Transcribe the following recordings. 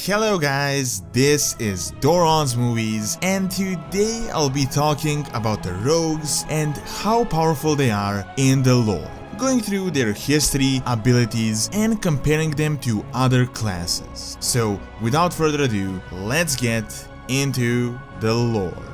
Hello guys, this is Doron's Movies, and today I'll be talking about the rogues and how powerful they are in the lore, going through their history, abilities, and comparing them to other classes. So without further ado, let's get into the lore.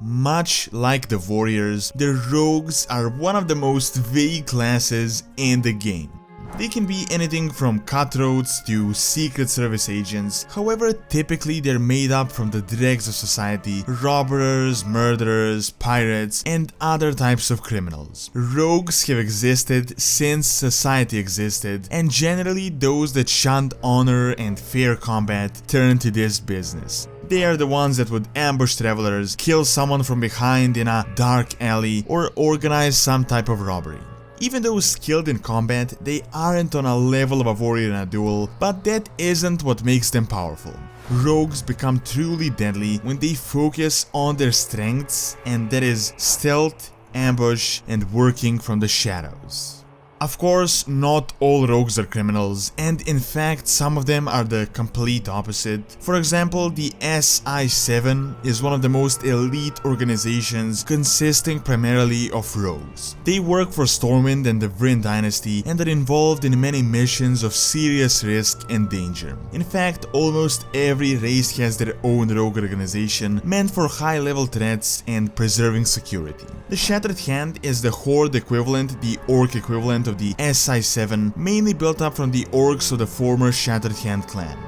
Much like the warriors, the rogues are one of the most vague classes in the game. They can be anything from cutthroats to secret service agents, however typically they're made up from the dregs of society, robbers, murderers, pirates, and other types of criminals. Rogues have existed since society existed, and generally those that shunned honor and fair combat turn to this business. They are the ones that would ambush travelers, kill someone from behind in a dark alley, or organize some type of robbery. Even though skilled in combat, they aren't on a level of a warrior in a duel, but that isn't what makes them powerful. Rogues become truly deadly when they focus on their strengths, and that is stealth, ambush, and working from the shadows. Of course, not all rogues are criminals, and in fact some of them are the complete opposite. For example, the SI7 is one of the most elite organizations consisting primarily of rogues. They work for Stormwind and the Vryn dynasty and are involved in many missions of serious risk and danger. In fact, almost every race has their own rogue organization meant for high-level threats and preserving security. The Shattered Hand is the Horde equivalent, the Orc equivalent of the SI7, mainly built up from the orcs of the former Shattered Hand clan.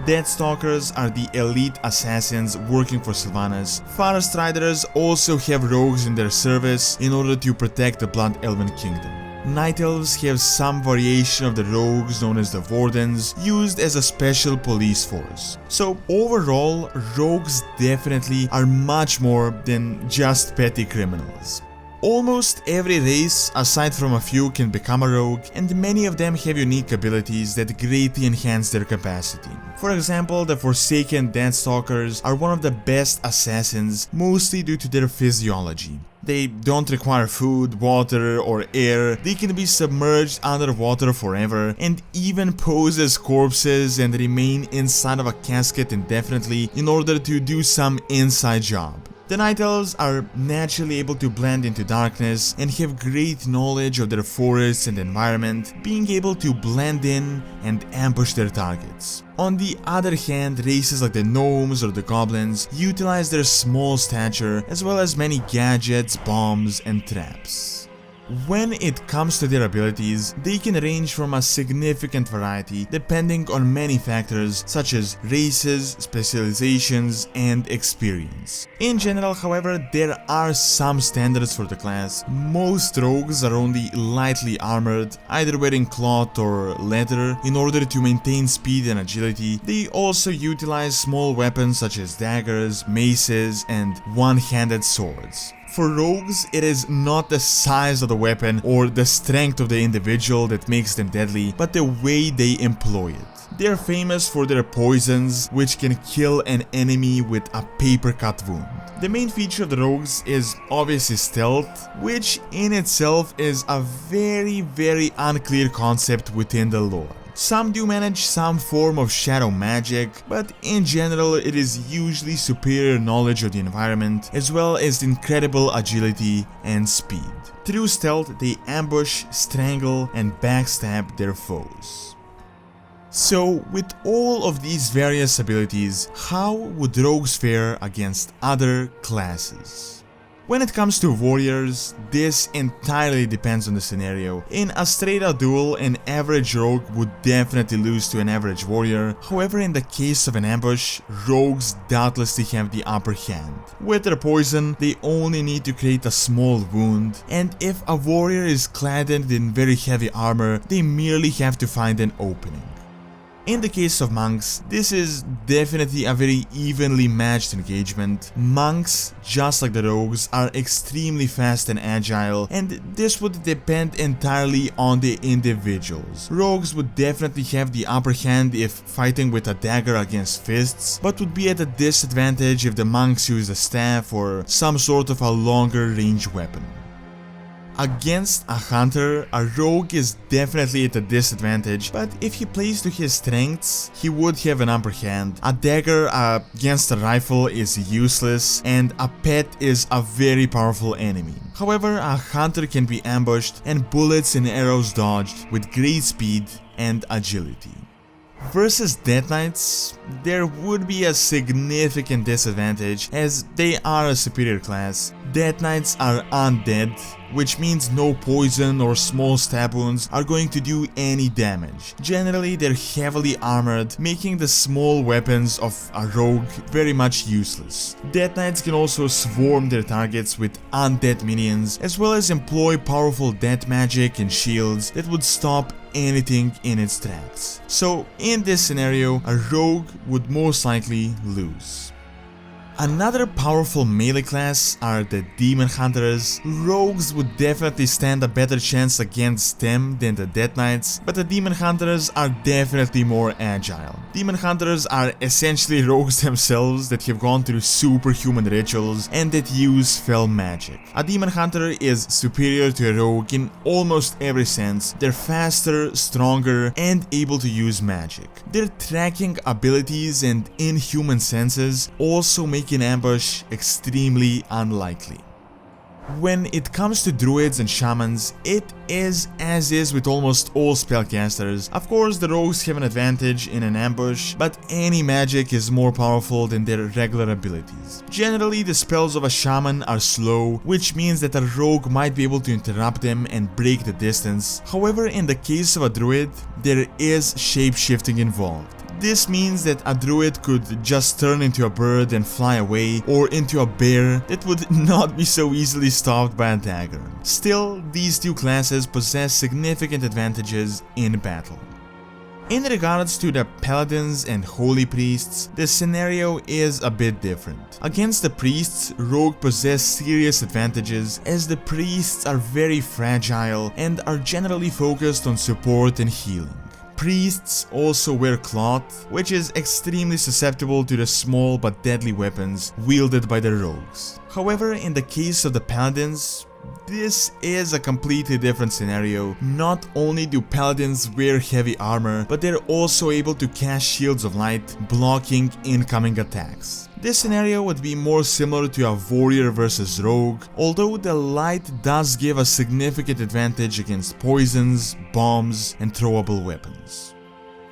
Deathstalkers are the elite assassins working for Sylvanas. Forest Riders also have rogues in their service in order to protect the Blood Elven Kingdom. Night Elves have some variation of the rogues known as the Wardens, used as a special police force. So overall, rogues definitely are much more than just petty criminals. Almost every race, aside from a few, can become a rogue, and many of them have unique abilities that greatly enhance their capacity. For example, the Forsaken Deathstalkers are one of the best assassins, mostly due to their physiology. They don't require food, water, or air, they can be submerged underwater forever, and even pose as corpses and remain inside of a casket indefinitely in order to do some inside job. The Night Elves are naturally able to blend into darkness and have great knowledge of their forests and environment, being able to blend in and ambush their targets. On the other hand, races like the Gnomes or the Goblins utilize their small stature as well as many gadgets, bombs, and traps. When it comes to their abilities, they can range from a significant variety depending on many factors such as races, specializations, and experience. In general, however, there are some standards for the class. Most rogues are only lightly armored, either wearing cloth or leather, in order to maintain speed and agility. They also utilize small weapons such as daggers, maces, and one-handed swords. For rogues, it is not the size of the weapon or the strength of the individual that makes them deadly, but the way they employ it. They are famous for their poisons, which can kill an enemy with a paper-cut wound. The main feature of the rogues is obviously stealth, which in itself is a very unclear concept within the lore. Some do manage some form of shadow magic, but in general it is usually superior knowledge of the environment as well as incredible agility and speed. Through stealth, they ambush, strangle, and backstab their foes. So, with all of these various abilities, how would rogues fare against other classes? When it comes to warriors, this entirely depends on the scenario. In a straight-out duel, an average rogue would definitely lose to an average warrior. However, in the case of an ambush, rogues doubtlessly have the upper hand. With their poison, they only need to create a small wound, and if a warrior is clad in very heavy armor, they merely have to find an opening. In the case of monks, this is definitely a very evenly matched engagement. Monks, just like the rogues, are extremely fast and agile, and this would depend entirely on the individuals. Rogues would definitely have the upper hand if fighting with a dagger against fists, but would be at a disadvantage if the monks use a staff or some sort of a longer range weapon. Against a hunter, a rogue is definitely at a disadvantage, but if he plays to his strengths, he would have an upper hand. A dagger against a rifle is useless, and a pet is a very powerful enemy. However, a hunter can be ambushed and bullets and arrows dodged with great speed and agility. Versus Deadlights, there would be a significant disadvantage as they are a superior class. Deadlights are undead, which means no poison or small stab wounds are going to do any damage. Generally, they're heavily armored, making the small weapons of a rogue very much useless. Deadlights can also swarm their targets with undead minions, as well as employ powerful death magic and shields that would stop anything in its tracks. So, in this scenario, a rogue would most likely lose. Another powerful melee class are the Demon Hunters. Rogues would definitely stand a better chance against them than the Death Knights, but the Demon Hunters are definitely more agile. Demon Hunters are essentially rogues themselves that have gone through superhuman rituals and that use fell magic. A Demon Hunter is superior to a rogue in almost every sense. They're faster, stronger, and able to use magic. Their tracking abilities and inhuman senses also make an ambush extremely unlikely. When it comes to druids and shamans, it is as is with almost all spellcasters. Of course, the rogues have an advantage in an ambush, but any magic is more powerful than their regular abilities. Generally, the spells of a shaman are slow, which means that a rogue might be able to interrupt them and break the distance. However, in the case of a druid, there is shape-shifting involved. This means that a druid could just turn into a bird and fly away, or into a bear that would not be so easily stopped by a dagger. Still, these two classes possess significant advantages in battle. In regards to the paladins and holy priests, the scenario is a bit different. Against the priests, rogue possess serious advantages as the priests are very fragile and are generally focused on support and healing. Priests also wear cloth, which is extremely susceptible to the small but deadly weapons wielded by the rogues. However, in the case of the paladins, this is a completely different scenario. Not only do paladins wear heavy armor, but they're also able to cast shields of light, blocking incoming attacks. This scenario would be more similar to a warrior versus rogue, although the light does give a significant advantage against poisons, bombs, and throwable weapons.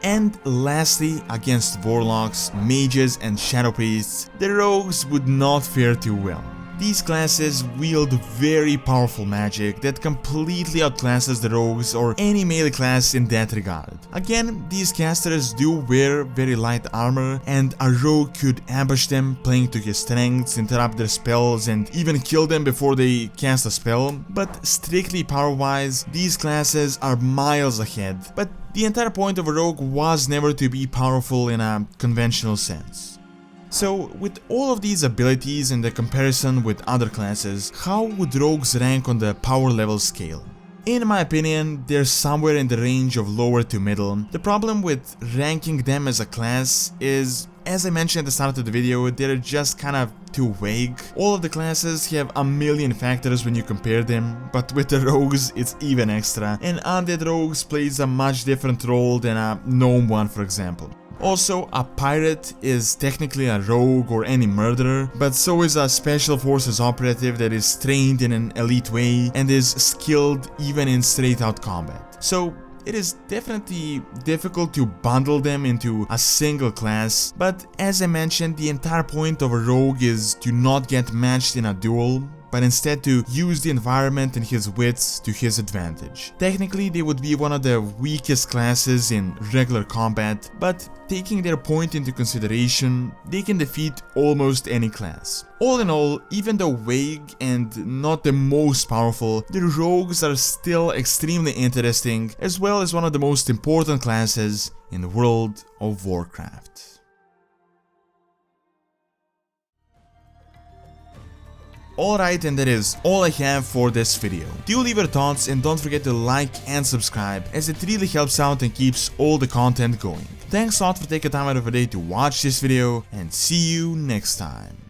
And lastly, against warlocks, mages, and shadow priests, the rogues would not fare too well. These classes wield very powerful magic that completely outclasses the rogues or any melee class in that regard. Again, these casters do wear very light armor, and a rogue could ambush them playing to his strengths, interrupt their spells, and even kill them before they cast a spell. But strictly power-wise, these classes are miles ahead. But the entire point of a rogue was never to be powerful in a conventional sense. So, with all of these abilities and the comparison with other classes, how would rogues rank on the power level scale? In my opinion, they're somewhere in the range of lower to middle. The problem with ranking them as a class is, as I mentioned at the start of the video, they're just kind of too vague. All of the classes have a million factors when you compare them, but with the rogues it's even extra, and undead rogues plays a much different role than a gnome one, for example. Also, a pirate is technically a rogue or any murderer, but so is a special forces operative that is trained in an elite way and is skilled even in straight out combat. So it is definitely difficult to bundle them into a single class, but as I mentioned, the entire point of a rogue is to not get matched in a duel, but instead to use the environment and his wits to his advantage. Technically, they would be one of the weakest classes in regular combat, but taking their point into consideration, they can defeat almost any class. All in all, even though vague and not the most powerful, the rogues are still extremely interesting, as well as one of the most important classes in the World of Warcraft. Alright, and that is all I have for this video. Do leave your thoughts and don't forget to like and subscribe, as it really helps out and keeps all the content going. Thanks a lot for taking time out of your day to watch this video, and see you next time.